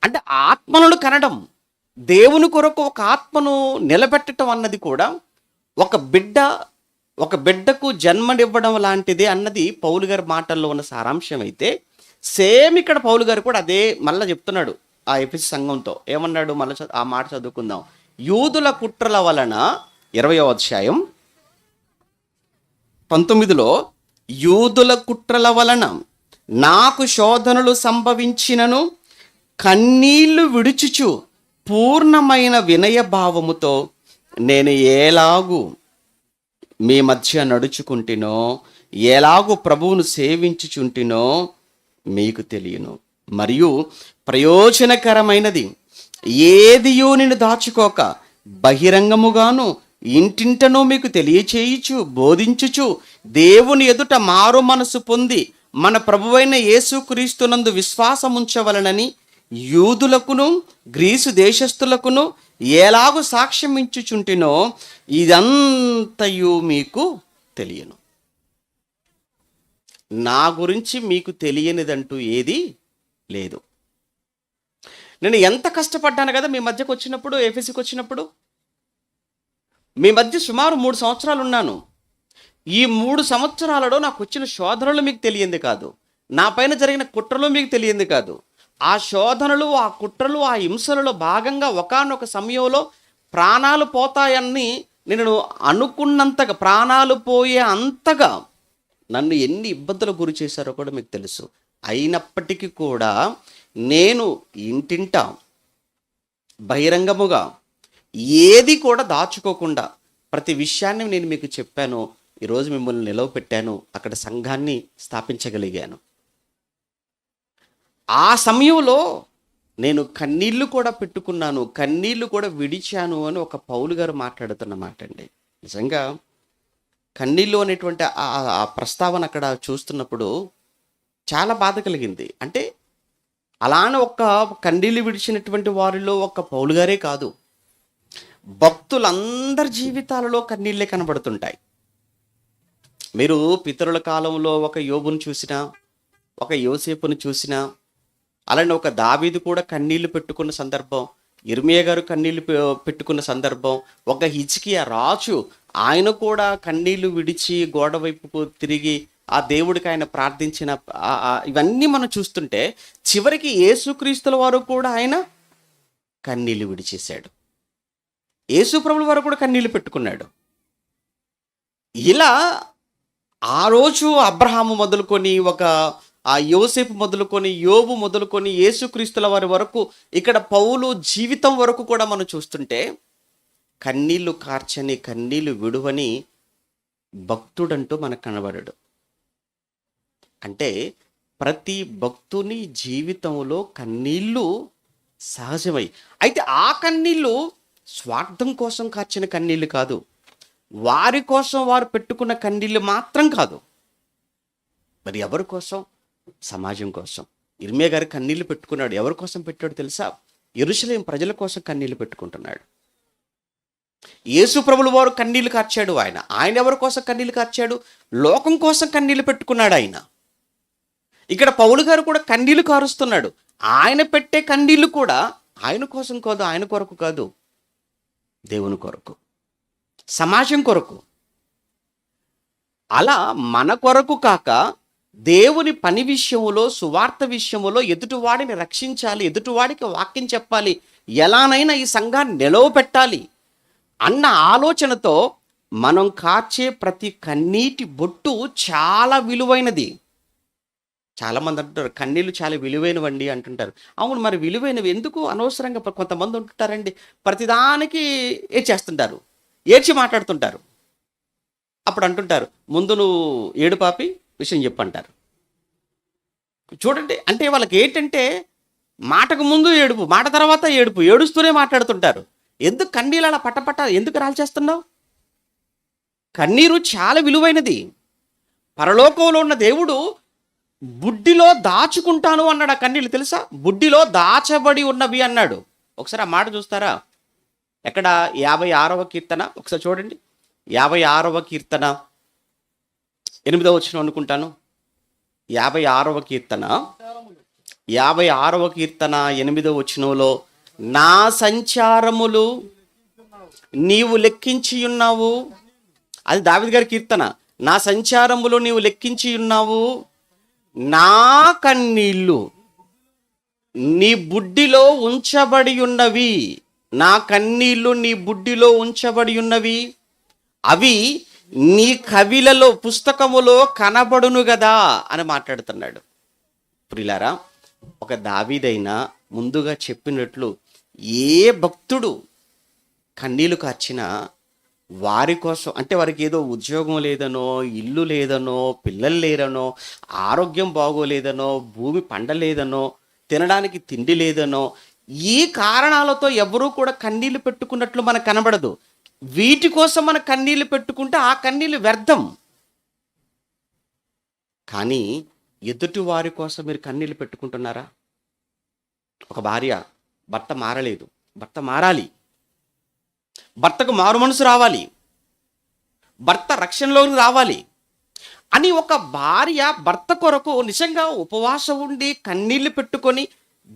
అంటే ఆత్మలను కనడం, దేవుని కొరకు ఒక ఆత్మను నిలబెట్టడం అన్నది కూడా ఒక బిడ్డకు జన్మనివ్వడం లాంటిదే అన్నది పౌలు గారి మాటల్లో ఉన్న సారాంశం అయితే, సేమ్ ఇక్కడ పౌలు గారు కూడా అదే మళ్ళీ చెప్తున్నాడు ఆ ఎఫెసీ సంఘంతో. ఏమన్నాడు మళ్ళీ ఆ మాట చదువుకుందాం. యూదుల కుట్రల వలన 20వ అధ్యాయం 19లో, యూదుల కుట్రల వలన నాకు శోధనలు సంభవించినను కన్నీళ్లు విడుచుచు పూర్ణమైన వినయ భావముతో నేను ఎలాగూ మీ మధ్య నడుచుకుంటునో, ఎలాగూ ప్రభువును సేవించుచుంటినో మీకు తెలియను. మరియు ప్రయోజనకరమైనది ఏదియో నేను దాచుకోక బహిరంగముగాను ఇంటింటనో మీకు తెలియచేయుచు బోధించుచు దేవుని ఎదుట మారు మనసు పొంది మన ప్రభువైన యేసుక్రీస్తునందు విశ్వాసముంచవలనని యూదులకును గ్రీసు దేశస్థులకును ఎలాగూ సాక్ష్యం ఇచ్చుచుంటినో ఇదంతయు మీకు తెలియను. నా గురించి మీకు తెలియనిదంటూ ఏది లేదు. నేను ఎంత కష్టపడ్డాను కదా మీ మధ్యకు వచ్చినప్పుడు, ఎఫెసీకి వచ్చినప్పుడు. మీ మధ్య సుమారు 3 సంవత్సరాలు ఉన్నాను. ఈ 3 సంవత్సరాలలో నాకు వచ్చిన శోధనలు మీకు తెలియంది కాదు, నా పైన జరిగిన కుట్రలు మీకు తెలియంది కాదు. ఆ శోధనలు, ఆ కుట్రలు, ఆ హింసలలో భాగంగా ఒకానొక సమయంలో ప్రాణాలు పోతాయని నేను అనుకున్నంతగా, ప్రాణాలు పోయే అంతగా నన్ను ఎన్ని ఇబ్బందులకు గురి చేశారో కూడా మీకు తెలుసు. అయినప్పటికీ కూడా నేను ఇంటింట బహిరంగముగా ఏది కూడా దాచుకోకుండా ప్రతి విషయాన్ని నేను మీకు చెప్పాను. ఈరోజు మిమ్మల్ని నిలవపెట్టాను, అక్కడ సంఘాన్ని స్థాపించగలిగాను. ఆ సమయంలో నేను కన్నీళ్లు కూడా పెట్టుకున్నాను, కన్నీళ్లు కూడా విడిచాను అని ఒక పౌలు గారు మాట్లాడుతున్న మాట అండి. నిజంగా కన్నీళ్ళు అనేటువంటి ఆ ప్రస్తావన అక్కడ చూస్తున్నప్పుడు చాలా బాధ కలిగింది. అంటే అలానే ఒక్క కన్నీళ్ళు విడిచినటువంటి వారిలో ఒక పౌలు గారే కాదు, భక్తులందరి జీవితాలలో కన్నీళ్ళే కనబడుతుంటాయి. మీరు పితరుల కాలంలో ఒక యోబును చూసినా, ఒక యోసేపును చూసినా, అలానే ఒక దావీదు కూడా కన్నీళ్లు పెట్టుకున్న సందర్భం, ఇర్మియా గారు కన్నీళ్లు పెట్టుకున్న సందర్భం, ఒక హిజ్కియా రాజు ఆయన కూడా కన్నీళ్లు విడిచి గోడ వైపుకు తిరిగి ఆ దేవుడికి ఆయన ప్రార్థించిన ఇవన్నీ మనం చూస్తుంటే చివరికి యేసుక్రీస్తుల వారు కూడా ఆయన కన్నీళ్లు విడిచేశాడు. యేసు ప్రభుల వారు కూడా కన్నీళ్లు పెట్టుకున్నాడు. ఇలా ఆ రోజు అబ్రహాము మొదలుకొని, ఒక ఆ యోసేపు మొదలుకొని, యోబు మొదలుకొని, యేసుక్రీస్తుల వారి వరకు, ఇక్కడ పౌలు జీవితం వరకు కూడా మనం చూస్తుంటే కన్నీళ్లు కార్చని, కన్నీళ్లు విడువని భక్తుడంటూ మనకు కనబడడు. అంటే ప్రతి భక్తుని జీవితంలో కన్నీళ్ళు సహజమై, అయితే ఆ కన్నీళ్ళు స్వార్థం కోసం కార్చిన కన్నీళ్ళు కాదు, వారి కోసం వారు పెట్టుకున్న కన్నీళ్ళు మాత్రం కాదు. మరి ఎవరి కోసం? సమాజం కోసం. ఇర్మియా గారు కన్నీళ్లు పెట్టుకున్నాడు. ఎవరి కోసం పెట్టాడు తెలుసా? యెరూషలేము ప్రజల కోసం కన్నీళ్లు పెట్టుకుంటున్నాడు. యేసు ప్రభుల వారు కన్నీళ్లు కార్చాడు. ఆయన ఎవరి కోసం కన్నీళ్లు కార్చాడు? లోకం కోసం కన్నీళ్లు పెట్టుకున్నాడు ఆయన. ఇక్కడ పౌలు గారు కూడా కన్నీళ్లు కారుస్తున్నాడు. ఆయన పెట్టే కన్నీళ్లు కూడా ఆయన కోసం కాదు, ఆయన కొరకు కాదు, దేవుని కొరకు, సమాజం కొరకు. అలా మన కొరకు కాక దేవుని పని విషయంలో, సువార్త విషయంలో ఎదుటివాడిని రక్షించాలి, ఎదుటివాడికి వాక్యం చెప్పాలి, ఎలానైనా ఈ సంఘాన్ని నిలవపెట్టాలి అన్న ఆలోచనతో మనం కార్చే ప్రతి కన్నీటి బొట్టు చాలా విలువైనది. చాలామంది అంటుంటారు కన్నీళ్ళు చాలా విలువైనవండి అంటుంటారు. అవును, మరి విలువైనవి ఎందుకు? అనవసరంగా కొంతమంది ఉంటుంటారండి, ప్రతిదానికి ఏడ్చేస్తుంటారు, ఏడ్చి మాట్లాడుతుంటారు. అప్పుడు అంటుంటారు, ముందు నువ్వు ఏడు పాపి విషయం చెప్పంటారు. చూడండి, అంటే వాళ్ళకి ఏంటంటే మాటకు ముందు ఏడుపు, మాట తర్వాత ఏడుపు, ఏడుస్తూనే మాట్లాడుతుంటారు. ఎందుకు కన్నీళ్ళు అలా పట్టపట్ట ఎందుకు రాల్చేస్తున్నావు? కన్నీరు చాలా విలువైనది. పరలోకంలో ఉన్న దేవుడు బుడ్డిలో దాచుకుంటాను అన్నాడు. ఆ కన్నీళ్ళు తెలుసా? బుడ్డిలో దాచబడి ఉన్నవి అన్నాడు. ఒకసారి ఆ మాట చూస్తారా? ఎక్కడ? 56వ కీర్తన ఒకసారి చూడండి. 56వ కీర్తన 8వ వచనం అనుకుంటాను. 56వ కీర్తన 8వ వచనంలో, నా సంచారములు నీవు లెక్కించి ఉన్నావు. అది దావీదు గారి కీర్తన. నా సంచారములు నీవు లెక్కించి ఉన్నావు, నా కన్నీళ్ళు నీ బుడ్డిలో ఉంచబడి ఉన్నవి. నా కన్నీళ్ళు నీ బుడ్డిలో ఉంచబడి ఉన్నవి, అవి నీ కవిలలో పుస్తకములో కనబడును గదా అని మాట్లాడుతున్నాడు. ప్రియులారా, ఒక దావీదైనా ముందుగా చెప్పినట్లు ఏ భక్తుడు కన్నీళ్లు కార్చినా వారి కోసం, అంటే వారికి ఏదో ఉద్యోగం లేదనో, ఇల్లు లేదనో, పిల్లలు లేరనో, ఆరోగ్యం బాగోలేదనో, భూమి పండలేదనో, తినడానికి తిండి లేదనో, ఈ కారణాలతో ఎవరూ కూడా కన్నీళ్లు పెట్టుకున్నట్లు మనకు కనబడదు. వీటి కోసం మన కన్నీళ్లు పెట్టుకుంటే ఆ కన్నీళ్లు వ్యర్థం. కానీ ఎదుటి వారి కోసం మీరు కన్నీళ్లు పెట్టుకుంటున్నారా? ఒక భార్య భర్త మారలేదు, భర్త మారాలి, భర్తకు మారు మనసు రావాలి, భర్త రక్షణలోకి రావాలి అని ఒక భార్య భర్త కొరకు నిజంగా ఉపవాసం ఉండి కన్నీళ్లు పెట్టుకొని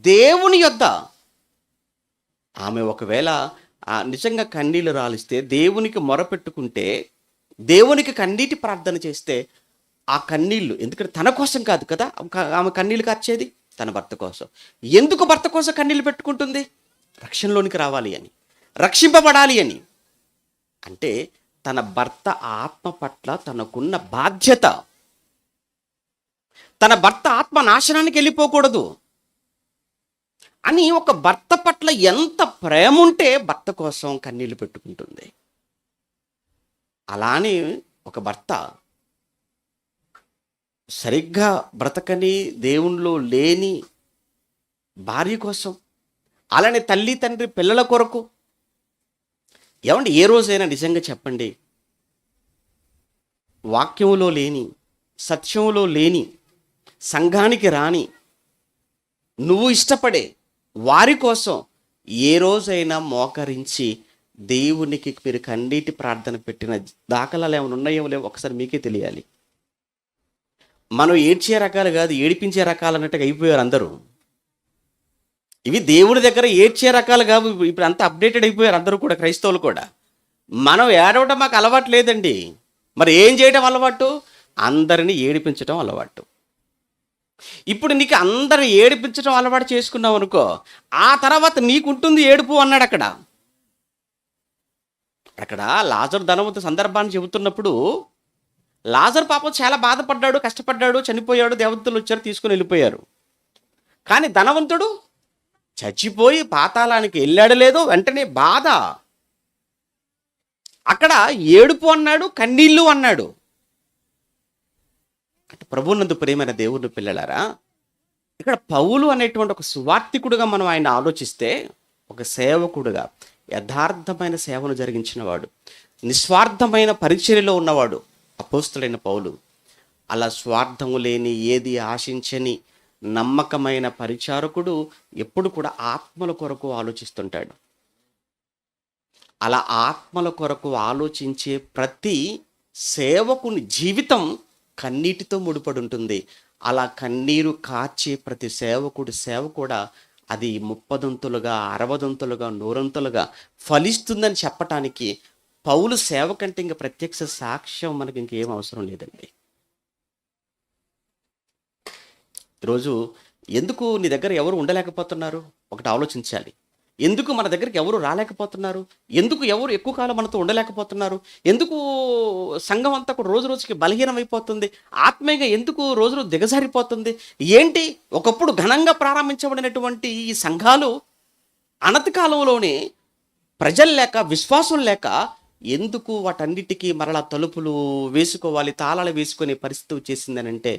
దేవుని యొద్ద ఆమె ఒకవేళ నిజంగా కన్నీళ్లు రాలిస్తే, దేవునికి మొరపెట్టుకుంటే, దేవునికి కన్నీటి ప్రార్థన చేస్తే ఆ కన్నీళ్లు, ఎందుకంటే తన కోసం కాదు కదా ఆమె కన్నీళ్లు కార్చేది, తన భర్త కోసం. ఎందుకు భర్త కోసం కన్నీళ్లు పెట్టుకుంటుంది? రక్షణలోనికి రావాలి అని, రక్షింపబడాలి అని. అంటే తన భర్త ఆత్మ పట్ల తనకున్న బాధ్యత, తన భర్త ఆత్మ నాశనానికి వెళ్ళిపోకూడదు అని ఒక భర్త పట్ల ఎంత ప్రేమ ఉంటే భర్త కోసం కన్నీళ్లు పెట్టుకుంటుంది. అలానే ఒక భర్త సరిగ్గా బ్రతకని దేవునిలో లేని భార్య కోసం, అలానే తల్లి తండ్రి పిల్లల కొరకు, ఏమండి ఏ రోజైనా నిజంగా చెప్పండి, వాక్యములో లేని, సత్యములో లేని, సంఘానికి రాని, నువ్వు ఇష్టపడే వారి కోసం ఏ రోజైనా మోకరించి దేవునికి మీరు కన్నీటి ప్రార్థన పెట్టిన దాఖలాలు ఏమైనా ఉన్నాయో లేవో ఒకసారి మీకే తెలియాలి. మనం ఏడ్చే రకాలు కాదు, ఏడిపించే రకాలు అన్నట్టుగా అయిపోయారు అందరూ. ఇవి దేవుడి దగ్గర ఏడ్చే రకాలు కావు. ఇప్పుడు అంతా అప్డేటెడ్ అయిపోయారు అందరూ కూడా, క్రైస్తవులు కూడా. మనం ఏడవటం మాకు అలవాటు లేదండి. మరి ఏం చేయడం అలవాటు? అందరినీ ఏడిపించడం అలవాటు. ఇప్పుడు నీకు అందరిని ఏడిపించడం అలవాటు చేసుకున్నావు అనుకో, ఆ తర్వాత నీకుంటుంది ఏడుపు అన్నాడు అక్కడ లాజరు ధనవంతు సందర్భాన్ని చెబుతున్నప్పుడు, లాజరు పాపం చాలా బాధపడ్డాడు, కష్టపడ్డాడు, చనిపోయాడు, దేవదూతలు వచ్చారు తీసుకుని వెళ్ళిపోయారు. కానీ ధనవంతుడు చచ్చిపోయి పాతాళానికి వెళ్ళాడు లేదో, వెంటనే బాధ. అక్కడ ఏడుపు అన్నాడు, కన్నీళ్ళు అన్నాడు. అంటే ప్రభువునందు ప్రియమైన దేవుని పిల్లలారా, ఇక్కడ పౌలు అనేటువంటి ఒక సువార్తికుడుగా మనం ఆయన ఆలోచిస్తే, ఒక సేవకుడుగా యథార్థమైన సేవను జరిగించినవాడు, నిస్వార్థమైన పరిచర్యలో ఉన్నవాడు అపోస్తలుడైన పౌలు. అలా స్వార్థము లేని, ఏది ఆశించని నమ్మకమైన పరిచారకుడు ఎప్పుడు కూడా ఆత్మల కొరకు ఆలోచిస్తుంటాడు. అలా ఆత్మల కొరకు ఆలోచించే ప్రతి సేవకుని జీవితం కన్నీటితో ముడిపడి ఉంటుంది. అలా కన్నీరు కార్చే ప్రతి సేవకుడి సేవ కూడా అది 30 60 100 ఫలిస్తుందని చెప్పటానికి పౌలు సేవ కంటే ఇంకా ప్రత్యక్ష సాక్ష్యం మనకి ఇంకేం అవసరం లేదండి. ఈరోజు ఎందుకు నీ దగ్గర ఎవరు ఉండలేకపోతున్నారు? ఒకటి ఆలోచించాలి. ఎందుకు మన దగ్గరికి ఎవరు రాలేకపోతున్నారు? ఎందుకు ఎవరు ఎక్కువ కాలం మనతో ఉండలేకపోతున్నారు? ఎందుకు సంఘం అంతా కూడా రోజు రోజుకి బలహీనమైపోతుంది? ఆత్మీయంగా ఎందుకు రోజు రోజు దిగజారిపోతుంది? ఏంటి? ఒకప్పుడు ఘనంగా ప్రారంభించబడినటువంటి ఈ సంఘాలు అనతి కాలంలోనే ప్రజలు లేక, విశ్వాసం లేక ఎందుకు వాటన్నిటికీ మరలా తలుపులు వేసుకోవాలి, తాళాలు వేసుకునే పరిస్థితి వచ్చేసిందనంటే,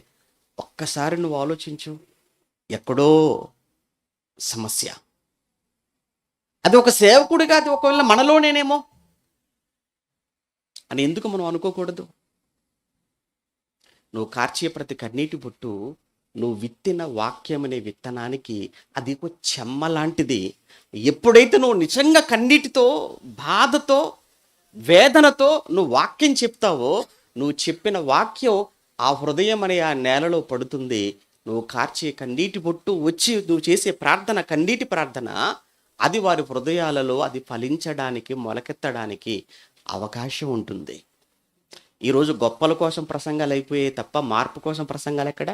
ఒక్కసారి నువ్వు ఆలోచించు. ఎక్కడో సమస్య. అది ఒక సేవకుడిగా అది ఒకవేళ మనలోనేనేమో అని ఎందుకు మనం అనుకోకూడదు? నువ్వు కార్చే ప్రతి కన్నీటి బొట్టు, నువ్వు విత్తిన వాక్యం అనే విత్తనానికి అది ఒక చెమ్మ లాంటిది. ఎప్పుడైతే నువ్వు నిజంగా కన్నీటితో, బాధతో, వేదనతో నువ్వు వాక్యం చెప్తావో, నువ్వు చెప్పిన వాక్యం ఆ హృదయం అనే ఆ నేలలో పడుతుంది. నువ్వు కార్చే కన్నీటి బొట్టు వచ్చి నువ్వు చేసే ప్రార్థన, కన్నీటి ప్రార్థన, అది వారి హృదయాలలో అది ఫలించడానికి, మొలకెత్తడానికి అవకాశం ఉంటుంది. ఈరోజు గొప్పల కోసం ప్రసంగాలు అయిపోయాయి తప్ప మార్పు కోసం ప్రసంగాలు ఎక్కడ?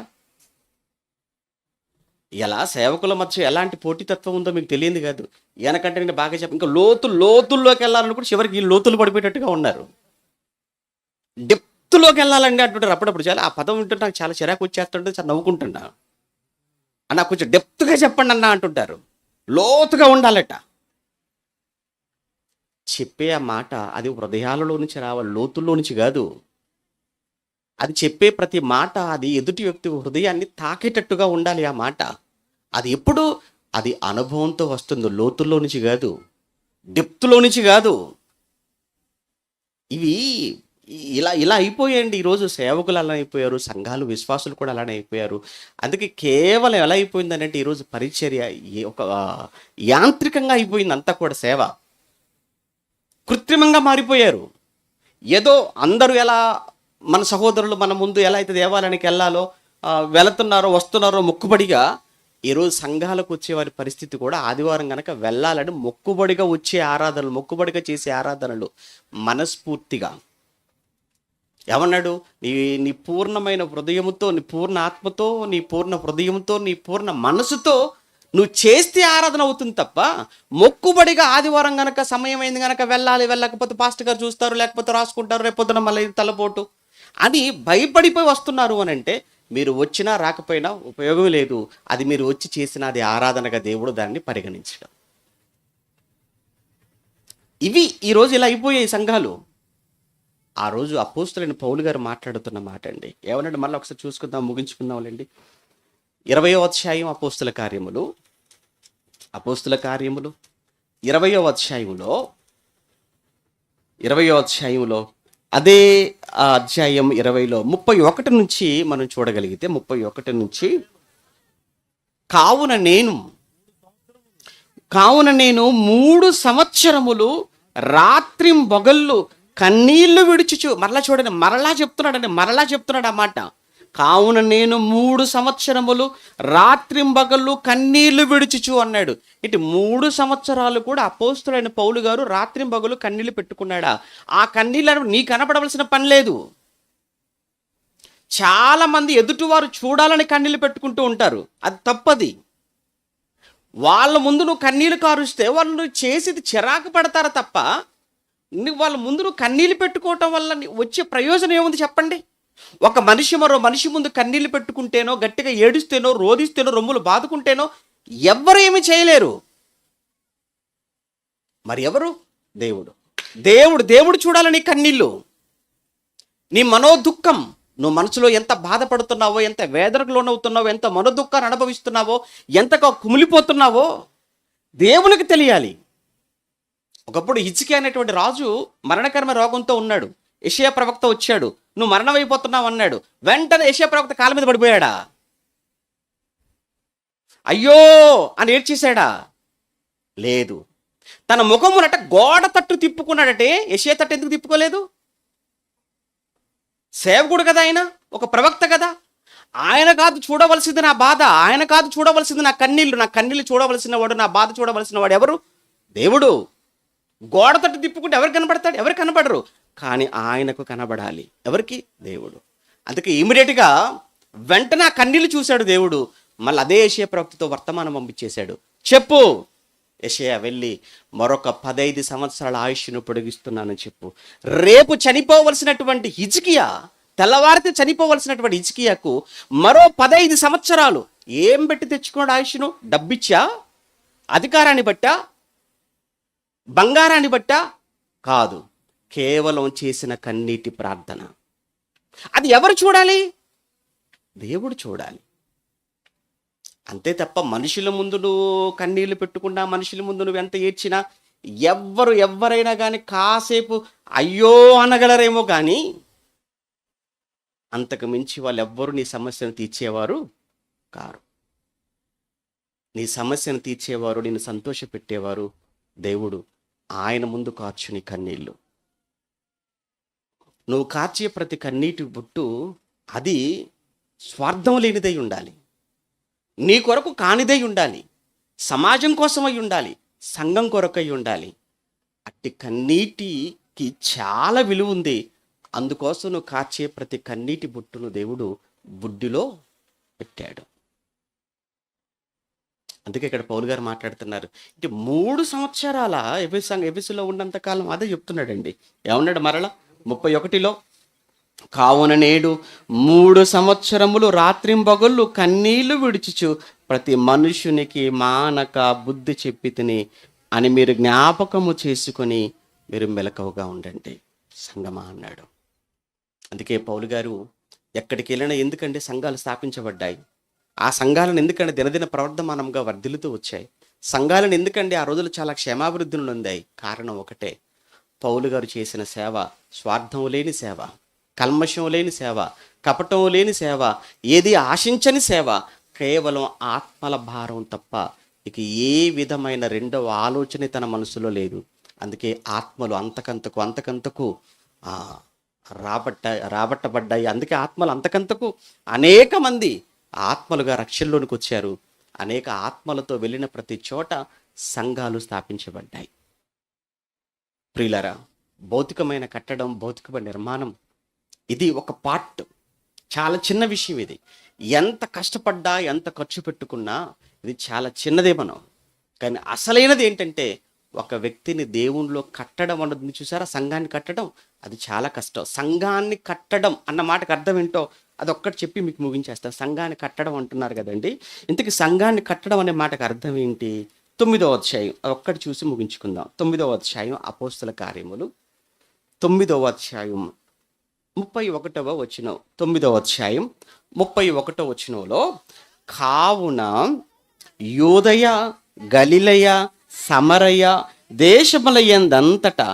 ఎలా సేవకుల మధ్య ఎలాంటి పోటీతత్వం ఉందో మీకు తెలియదు కాదు. వెనకంటే నేను బాగా ఇంకా లోతుల్లోకి వెళ్ళాలనుకుంటే చివరికి ఈ లోతులు పడిపోయేటట్టుగా ఉన్నారు. డెప్త్లోకి వెళ్ళాలండి అంటుంటారు అప్పుడప్పుడు. చాలా ఆ పదం వింటుంటే నాకు చాలా చిరాకు వచ్చేస్తుంటే చాలా నవ్వుకుంటున్నా. అన్న కొంచెం డెప్త్గా చెప్పండి అన్న అంటుంటారు. లోతుగా ఉండాలట. చెప్పే ఆ మాట అది హృదయాలలో నుంచి రావాలి, లోతుల్లో నుంచి కాదు. అది చెప్పే ప్రతి మాట అది ఎదుటి వ్యక్తి హృదయాన్ని తాకేటట్టుగా ఉండాలి ఆ మాట. అది ఎప్పుడు అది అనుభవంతో వస్తుంది, లోతుల్లో నుంచి కాదు, డెప్త్లో నుంచి కాదు. ఇవి ఇలా ఇలా అయిపోయాయండి. ఈరోజు సేవకులు అలా అయిపోయారు, సంఘాలు, విశ్వాసులు కూడా అలానే అయిపోయారు. అందుకే కేవలం ఎలా అయిపోయిందనంటే ఈరోజు పరిచర్య ఒక యాంత్రికంగా అయిపోయింది. అంతా కూడా సేవ కృత్రిమంగా మారిపోయారు. ఏదో అందరూ ఎలా మన సహోదరులు మన ముందు ఎలా అయితే దేవాలయానికి వెళ్ళాలో వెళుతున్నారో వస్తున్నారో మొక్కుబడిగా ఈరోజు సంఘాలకు వచ్చే వారి పరిస్థితి కూడా ఆదివారం కనుక వెళ్ళాలని మొక్కుబడిగా వచ్చే ఆరాధనలు, మొక్కుబడిగా చేసే ఆరాధనలు మనస్ఫూర్తిగా. ఏమన్నాడు? నీ పూర్ణమైన హృదయముతో, నీ పూర్ణ ఆత్మతో, నీ పూర్ణ హృదయంతో, నీ పూర్ణ మనసుతో నువ్వు చేస్తే ఆరాధన అవుతుంది తప్ప మొక్కుబడిగా ఆదివారం కనుక సమయం అయింది కనుక వెళ్ళాలి, వెళ్ళకపోతే పాస్టర్ గారు చూస్తారు, లేకపోతే రాసుకుంటారు, రేపొద్దున మళ్ళీ తలపోటు అని భయపడిపోయి వస్తున్నారు అని అంటే మీరు వచ్చినా రాకపోయినా ఉపయోగం లేదు. అది మీరు వచ్చి చేసిన అది ఆరాధనగా దేవుడు దాన్ని పరిగణించడం. ఇవి ఈరోజు ఇలా అయిపోయాయి సంఘాలు. ఆ రోజు అపోస్తులైన పౌలు గారు మాట్లాడుతున్న మాట అండి. ఏమన్నాడు మళ్ళీ ఒకసారి చూసుకుందాం, ముగించుకుందాంలేండి. 20వ అధ్యాయం అపోస్తుల కార్యములు 20వ అధ్యాయంలో అదే అధ్యాయం 20లో 31 నుంచి మనం చూడగలిగితే 31 నుంచి కావున నేను 3 సంవత్సరములు రాత్రింబగళ్ళు కన్నీళ్లు విడుచుచు, మరలా చెప్తున్నాడు ఆ మాట. కావున నేను 3 సంవత్సరములు రాత్రింబగళ్ళు కన్నీళ్లు విడుచుచు అన్నాడు. ఇటు 3 సంవత్సరాలు కూడా అపోస్తులైన పౌలు గారు రాత్రింబగళ్ళు కన్నీళ్లు పెట్టుకున్నాడా? ఆ కన్నీళ్ళను నీ కనపడవలసిన పని లేదు. చాలా మంది ఎదుటివారు చూడాలని కన్నీళ్లు పెట్టుకుంటూ ఉంటారు. అది తప్పది. వాళ్ళ ముందు నువ్వు కన్నీళ్లు కారుస్తే వాళ్ళు నువ్వు చేసేది చిరాకు పడతారు తప్ప, నువ్వు వాళ్ళ ముందు నువ్వు కన్నీళ్లు పెట్టుకోవటం వల్ల వచ్చే ప్రయోజనం ఏముంది చెప్పండి? ఒక మనిషి మరో మనిషి ముందు కన్నీళ్లు పెట్టుకుంటేనో, గట్టిగా ఏడుస్తేనో, రోదిస్తేనో, రొమ్ములు బాదుకుంటేనో ఎవ్వరు ఏమి చేయలేరు. మరి ఎవరు? దేవుడు చూడాలని కన్నీళ్ళు, నీ మనోదుఖం, నువ్వు మనసులో ఎంత బాధపడుతున్నావో, ఎంత వేదనకు లోనవుతున్నావో, ఎంత మనోదుఖాన్ని అనుభవిస్తున్నావో, ఎంతగా కుమిలిపోతున్నావో దేవునికి తెలియాలి. ఒకప్పుడు హిజ్కియా అనేటువంటి రాజు మరణకరమైన రోగంతో ఉన్నాడు. యెషయా ప్రవక్త వచ్చాడు, నువ్వు మరణమైపోతున్నావు అన్నాడు. వెంటనే యెషయా ప్రవక్త కాళ్ళ మీద పడిపోయాడా? అయ్యో అని ఏడ్చేశాడా? లేదు. తన ముఖమునట గోడ తట్టు తిప్పుకున్నాడటే. యెషయా తట్టు ఎందుకు తిప్పుకోలేదు? సేవకుడు కదా ఆయన, ఒక ప్రవక్త కదా. ఆయన కాదు చూడవలసింది నా బాధ, ఆయన కాదు చూడవలసింది నా కన్నీళ్ళు చూడవలసిన వాడు, నా బాధ చూడవలసిన వాడు ఎవరు? దేవుడు. గోడ తట్టు తిప్పుకుంటే ఎవరు కనబడతాడు? ఎవరు కనబడరు. కానీ ఆయనకు కనబడాలి. ఎవరికి? దేవుడు. అందుకే ఇమీడియట్గా వెంటనే ఆ కన్నీళ్ళు చూశాడు దేవుడు. మళ్ళీ అదే యెషయా ప్రవక్తతో వర్తమానం పంపించేశాడు. చెప్పు యెషయా, వెళ్ళి మరొక 15 సంవత్సరాల ఆయుష్ను పొడిగిస్తున్నానని చెప్పు. రేపు చనిపోవలసినటువంటి హిజ్కియా, తెల్లవారితే చనిపోవలసినటువంటి హిజ్కియాకు మరో 15 సంవత్సరాలు ఏం పెట్టి తెచ్చుకున్నాడు ఆయుష్ను? డబ్బిచ్చా? అధికారాన్ని బట్టా? బంగారాన్ని బట్టా? కాదు, కేవలం చేసిన కన్నీటి ప్రార్థన. అది ఎవరు చూడాలి? దేవుడు చూడాలి. అంతే తప్ప మనుషుల ముందు నువ్వు కన్నీళ్లు పెట్టుకున్నా, మనుషుల ముందు నువ్వు ఎంత ఏడ్చినా, ఎవరైనా కానీ కాసేపు అయ్యో అనగలరేమో కానీ అంతకు మించి వాళ్ళెవ్వరూ నీ సమస్యను తీర్చేవారు కారు. నీ సమస్యను తీర్చేవారు, నిన్ను సంతోషపెట్టేవారు దేవుడు. ఆయన ముందు కార్చు నీ కన్నీళ్ళు. నువ్వు కార్చే ప్రతి కన్నీటి బొట్టు అది స్వార్థం లేనిదై ఉండాలి, నీ కొరకు కానిదై ఉండాలి, సమాజం కోసమై ఉండాలి, సంఘం కొరకై ఉండాలి. అట్టి కన్నీటికి చాలా విలువ ఉంది. అందుకోసం నువ్వు కార్చే ప్రతి కన్నీటి బొట్టును దేవుడు బుడ్డిలో పెట్టాడు. అందుకే ఇక్కడ పౌలు గారు మాట్లాడుతున్నారు. అంటే 3 సంవత్సరాల ఎఫెసులో ఉన్నంత కాలం అదే చెప్తున్నాడండి. ఏమన్నాడు మరలా 31లో? కావున నేడు 3 సంవత్సరములు రాత్రింబగళ్ళు కన్నీళ్లు విడుచుచు ప్రతి మనుషునికి మానక బుద్ధి చెప్పి తిని అని మీరు జ్ఞాపకము చేసుకొని మీరు మెలకువగా ఉండండి సంగమా అన్నాడు. అందుకే పౌలు గారు ఎక్కడికి వెళ్ళినా ఎందుకంటే సంఘాలు స్థాపించబడ్డాయి. ఆ సంఘాలను ఎందుకంటే దినదిన ప్రవర్ధమానంగా వర్ధిల్లుతూ వచ్చాయి. సంఘాలను ఎందుకంటే ఆ రోజులు చాలా క్షేమాభివృద్ధిని పొందాయి. కారణం ఒకటే, పౌలు గారు చేసిన సేవ స్వార్థం లేని సేవ, కల్మషం లేని సేవ, కపటం లేని సేవ, ఏది ఆశించని సేవ, కేవలం ఆత్మల భారం తప్ప ఇక ఏ విధమైన రెండవ ఆలోచన తన మనసులో లేదు. అందుకే ఆత్మలు అంతకంతకు రాబట్టబడ్డాయి. అందుకే ఆత్మలు అంతకంతకు అనేక మంది ఆత్మలుగా రక్షణలోనికి వచ్చారు. అనేక ఆత్మలతో వెళ్ళిన ప్రతి చోట సంఘాలు స్థాపించబడ్డాయి. ప్రియులారా, భౌతికమైన కట్టడం, భౌతికమైన నిర్మాణం ఇది ఒక పార్ట్, చాలా చిన్న విషయం. ఇది ఎంత కష్టపడ్డా, ఎంత ఖర్చు పెట్టుకున్నా ఇది చాలా చిన్నదే. కానీ అసలైనది ఏంటంటే ఒక వ్యక్తిని దేవునిలో కట్టడం అన్నది చూసారా, సంఘాన్ని కట్టడం అది చాలా కష్టం. సంఘాన్ని కట్టడం అన్న మాటకు అర్థం ఏంటో అదొక్కటి చెప్పి మీకు ముగించేస్తాను. సంఘాన్ని కట్టడం అంటున్నారు కదండి. ఇంతకీ సంఘాన్ని కట్టడం అనే మాటకు అర్థం ఏంటి? 9వ అధ్యాయం అదొక్కటి చూసి ముగించుకుందాం. 9వ అధ్యాయం అపోస్తల కార్యములు 9వ అధ్యాయం 31వ వచనం. 9వ అధ్యాయం 31వ వచనంలో, కావున యూదయ గలిలయ సమరయ దేశముల యందంతటా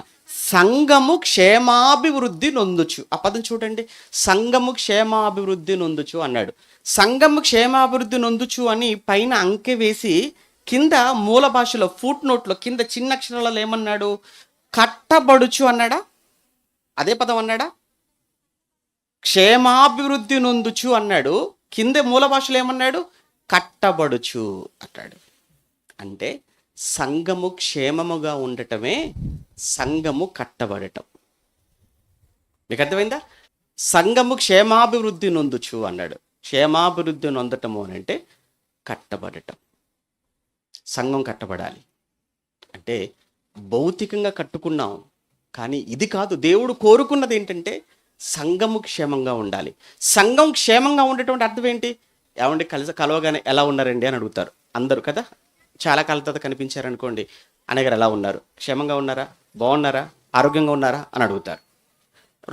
సంఘము క్షేమాభివృద్ధి నొందుచు. ఆ పదం చూడండి, సంఘము క్షేమాభివృద్ధి నొందుచు అన్నాడు. సంఘము క్షేమాభివృద్ధి నొందుచు అని పైన అంకె వేసి కింద మూల భాషలో ఫుట్ నోట్లో కింద చిన్న అక్షరాలలో ఏమన్నాడు? కట్టబడుచు అన్నాడా? అదే పదం అన్నాడా? క్షేమాభివృద్ధి నొందుచు అన్నాడు. కింద మూల భాషలో ఏమన్నాడు? కట్టబడుచు అన్నాడు. అంటే సంఘము క్షేమముగా ఉండటమే సంఘము కట్టబడటం. మీకు అర్థమైందా? సంఘము క్షేమాభివృద్ధి నొందుచు అన్నాడు. క్షేమాభివృద్ధి నొందటము అని అంటే కట్టబడటం. సంఘం కట్టబడాలి అంటే భౌతికంగా కట్టుకున్నాం, కానీ ఇది కాదు. దేవుడు కోరుకున్నది ఏంటంటే సంఘము క్షేమంగా ఉండాలి. సంఘం క్షేమంగా ఉండేటువంటి అర్థం ఏంటి? ఏమండి కలవగానే ఎలా ఉన్నారండి అని అడుగుతారు అందరూ కదా. చాలా కాలం తర్వాత కనిపించారనుకోండి, అనగారు ఎలా ఉన్నారు, క్షేమంగా ఉన్నారా, బాగున్నారా, ఆరోగ్యంగా ఉన్నారా అని అడుగుతారు.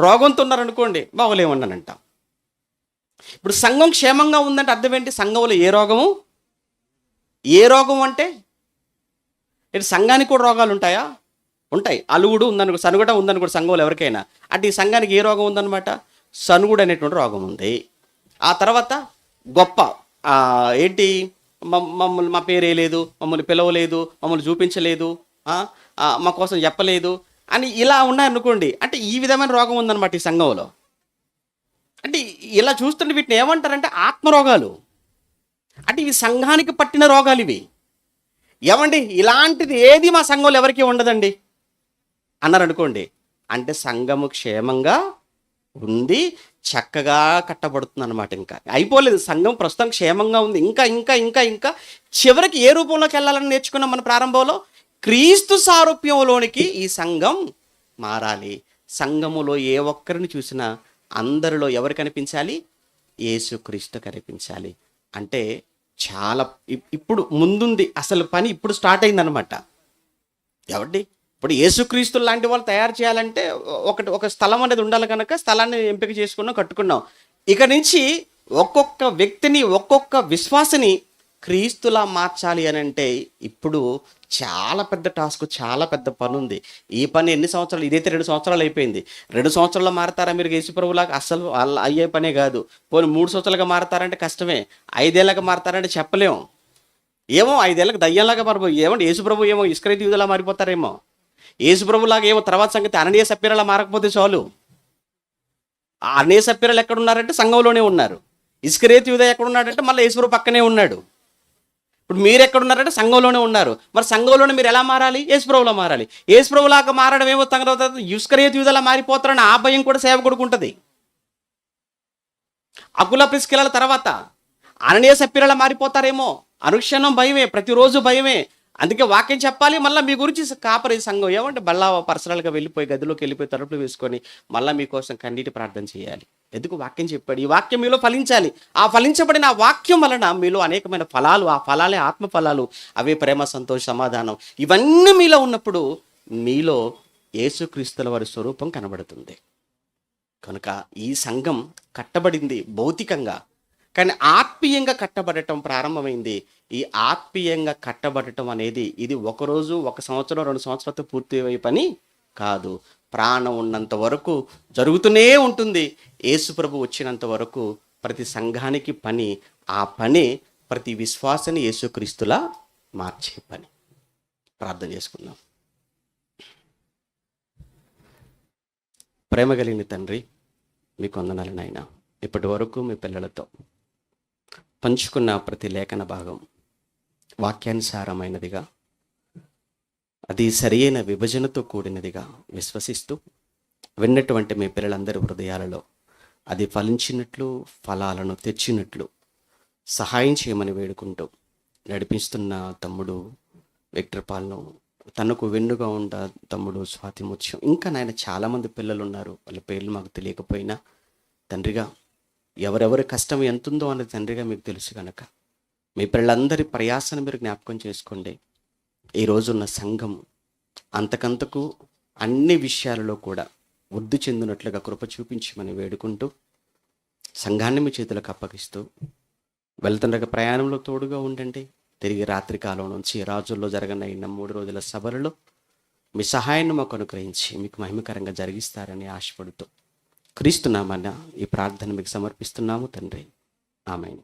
రోగంతో ఉన్నారనుకోండి, బాగోలేమన్నానంటాం. ఇప్పుడు సంఘం క్షేమంగా ఉందంటే అర్థం ఏంటి? సంఘంలో ఏ రోగం అంటే ఇటు సంఘానికి కూడా రోగాలు ఉంటాయా? ఉంటాయి. అలుగుడు ఉందనుకో, సనుగుడ ఉందనుకో సంఘంలో ఎవరికైనా, అంటే ఈ సంఘానికి ఏ రోగం ఉందన్నమాట? సనుగుడు అనేటువంటి రోగం ఉంది. ఆ తర్వాత గొప్ప ఏంటి, మమ్మల్ని మా పేరు వేయలేదు, మమ్మల్ని పిలవలేదు, మమ్మల్ని చూపించలేదు, మా కోసం చెప్పలేదు అని ఇలా ఉన్నాయనుకోండి, అంటే ఈ విధమైన రోగం ఉందన్నమాట ఈ సంఘంలో. అంటే ఇలా చూస్తుంటే వీటిని ఏమంటారంటే ఆత్మరోగాలు. అంటే ఇవి సంఘానికి పట్టిన రోగాలు ఇవి. ఏమండి ఇలాంటిది ఏది మా సంఘంలో ఎవరికీ ఉండదండి అన్నారనుకోండి, అంటే సంఘము క్షేమంగా ఉంది, చక్కగా కట్టబడుతుంది అనమాట. ఇంకా అయిపోలేదు, సంఘం ప్రస్తుతం క్షేమంగా ఉంది. ఇంకా ఇంకా ఇంకా ఇంకా చివరికి ఏ రూపంలోకి వెళ్ళాలని నేర్చుకున్నాం మన ప్రారంభంలో? క్రీస్తు సారూప్యంలోనికి ఈ సంఘం మారాలి. సంఘములో ఏ ఒక్కరిని చూసినా అందరిలో ఎవరు కనిపించాలి? యేసుక్రీస్తు కనిపించాలి. అంటే చాలా ఇప్పుడు ముందుంది, అసలు పని ఇప్పుడు స్టార్ట్ అయిందనమాట. ఎవరి ఇప్పుడు యేసుక్రీస్తు లాంటి వాళ్ళు తయారు చేయాలంటే ఒక స్థలం అనేది ఉండాలి కనుక స్థలాన్ని ఎంపిక చేసుకున్నాం, కట్టుకున్నాం. ఇక నుంచి ఒక్కొక్క వ్యక్తిని, ఒక్కొక్క విశ్వాసని క్రీస్తులా మార్చాలి అని అంటే ఇప్పుడు చాలా పెద్ద టాస్క్, చాలా పెద్ద పని ఉంది. ఈ పని ఎన్ని సంవత్సరాలు? ఇదైతే 2 సంవత్సరాలు అయిపోయింది. 2 సంవత్సరాల్లో మారతారా మీరు యేసుప్రభులాగా? అస్సలు అయ్యే పనే కాదు. పోనీ 3 సంవత్సరాలుగా మారతారంటే కష్టమే. 5 ఏళ్ళగా మారతారంటే చెప్పలేము. ఏమో 5 ఏళ్ళకి దయ్యంలాగా మారిపోయి, ఏమంటే యేసుప్రభు ఏమో ఇస్కరియోతు యూదులా మారిపోతారేమో. యేసుప్రభులాగా ఏమో తర్వాత సంగతి అననీయ సప్పీరాలా మారకపోతే చాలు. ఆ అననీయ సప్పీరాలు ఎక్కడున్నారంటే సంఘంలోనే ఉన్నారు. ఇస్కరియోతు యూదా ఎక్కడున్నాడంటే మళ్ళీ యేసుప్రభు పక్కనే ఉన్నాడు. ఇప్పుడు మీరు ఎక్కడున్నారంటే సంఘంలోనే ఉన్నారు. మరి సంఘంలోనే మీరు ఎలా మారాలి? యేసుప్రభులా మారాలి. యేసుప్రభులాగా మారడం ఏమో తర్వాత ఇస్కరియోతు యూదాలా మారిపోతారని ఆ భయం కూడా సేవకుడికి ఉంటుంది. అకుల ప్రిస్కిలల తర్వాత అననీయ సప్పీరాలా మారిపోతారేమో అనుక్షణం భయమే, ప్రతిరోజు భయమే. అందుకే వాక్యం చెప్పాలి, మళ్ళీ మీ గురించి కాపరి సంఘం ఏమంటే బల్లా పర్సనల్గా వెళ్ళిపోయి గదిలోకి వెళ్ళిపోయి తలుపులు వేసుకొని మళ్ళీ మీకోసం కన్నీటి ప్రార్థన చేయాలి. ఎందుకు? వాక్యం చెప్పాడు. ఈ వాక్యం మీలో ఫలించాలి. ఆ ఫలించబడిన ఆ వాక్యం వలన మీలో అనేకమైన ఫలాలు, ఆ ఫలాలే ఆత్మ ఫలాలు, అవే ప్రేమ, సంతోష, సమాధానం, ఇవన్నీ మీలో ఉన్నప్పుడు మీలో యేసుక్రీస్తుల వారి స్వరూపం కనబడుతుంది. కనుక ఈ సంఘం కట్టబడింది భౌతికంగా, కానీ ఆత్మీయంగా కట్టబడటం ప్రారంభమైంది. ఈ ఆత్మీయంగా కట్టబడటం అనేది ఇది ఒకరోజు, 1 సంవత్సరం, 2 సంవత్సరాలతో పూర్తి అయ్యే పని కాదు. ప్రాణం ఉన్నంత వరకు జరుగుతూనే ఉంటుంది. యేసుప్రభు వచ్చినంత వరకు ప్రతి సంఘానికి పని. ఆ పని ప్రతి విశ్వాసాన్ని యేసుక్రీస్తులా మార్చే పని. ప్రార్థన చేసుకుందాం. ప్రేమ కలిగిన తండ్రి, మీకు వందనాలు నాయనా. ఇప్పటి వరకు మీ పిల్లలతో పంచుకున్న ప్రతి లేఖన భాగం వాక్యానుసారమైనదిగా, అది సరియైన విభజనతో కూడినదిగా విశ్వసిస్తూ విన్నటువంటి మీ పిల్లలందరి హృదయాలలో అది ఫలించినట్లు, ఫలాలను తెచ్చినట్లు సహాయం చేయమని వేడుకుంటూ నడిపిస్తున్న తమ్ముడు విక్టర్ పాల్ను, తనకు వెన్నుగా ఉన్న తమ్ముడు స్వాతిముత్యం, ఇంకా నాయన చాలామంది పిల్లలు ఉన్నారు. వాళ్ళ పేర్లు మాకు తెలియకపోయినా తండ్రిగా ఎవరెవరి కష్టం ఎంతుందో అన్నది తండ్రిగా మీకు తెలుసు కనుక మీ పిల్లలందరి ప్రయాసను మీరు జ్ఞాపకం చేసుకోండి. ఈ రోజున్న సంఘం అంతకంతకు అన్ని విషయాలలో కూడా వృద్ధి చెందినట్లుగా కృప చూపించమని వేడుకుంటూ సంఘాన్ని మీ చేతులకు అప్పగిస్తూ వెళ్తుండగా ప్రయాణంలో తోడుగా ఉండండి. తిరిగి రాత్రి కాలం నుంచి రాజుల్లో జరగనైన 3 రోజుల సభలలో మీ సహాయాన్ని మాకు అనుగ్రహించి మీకు మహిమకరంగా జరిగిస్తారని ఆశపడుతూ క్రీస్తు నామమున ఈ ప్రార్థన మీకు సమర్పిస్తున్నాము తండ్రి. ఆమేన్.